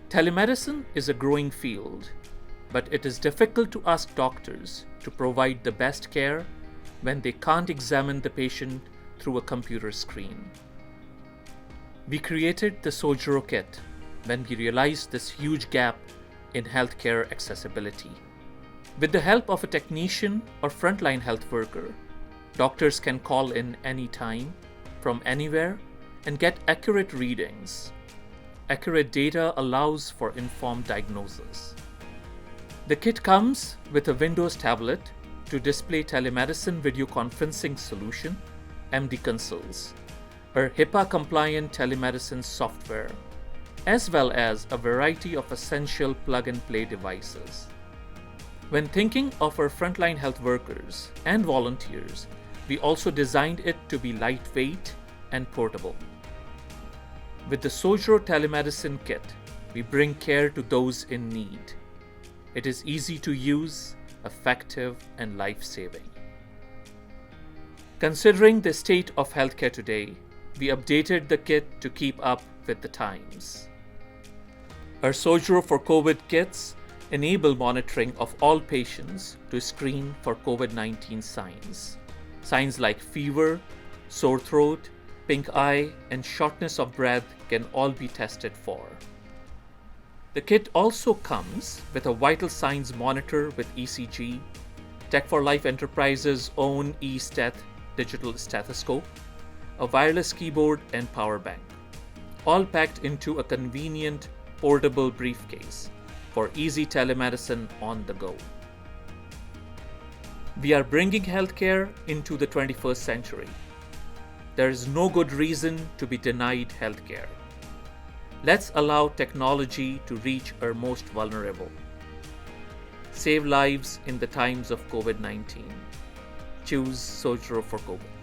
Telemedicine is a growing field, but it is difficult to ask doctors to provide the best care when they can't examine the patient through a computer screen. We created the Sojro kit when we realized this huge gap in healthcare accessibility. With the help of a technician or frontline health worker, doctors can call in anytime, from anywhere, and get accurate readings. Accurate data allows for informed diagnosis. The kit comes with a Windows tablet to display telemedicine video conferencing solution, MD Consoles, or HIPAA-compliant telemedicine software, as well as a variety of essential plug-and-play devices. When thinking of our frontline health workers and volunteers, we also designed it to be lightweight and portable. With the Sojro Telemedicine Kit, we bring care to those in need. It is easy to use, effective, and life-saving. Considering the state of healthcare today, we updated the kit to keep up with the times. Our Sojro4COVID kits enable monitoring of all patients to screen for COVID-19 signs. Signs like fever, sore throat, pink eye, and shortness of breath can all be tested for. The kit also comes with a vital signs monitor with ECG, Tech4Life Enterprise's own eStat digital stethoscope, a wireless keyboard, and power bank, all packed into a convenient portable briefcase for easy telemedicine on the go. We are bringing healthcare into the 21st century. There is no good reason to be denied healthcare. Let's allow technology to reach our most vulnerable. Save lives in the times of COVID-19. Choose Sojro4COVID.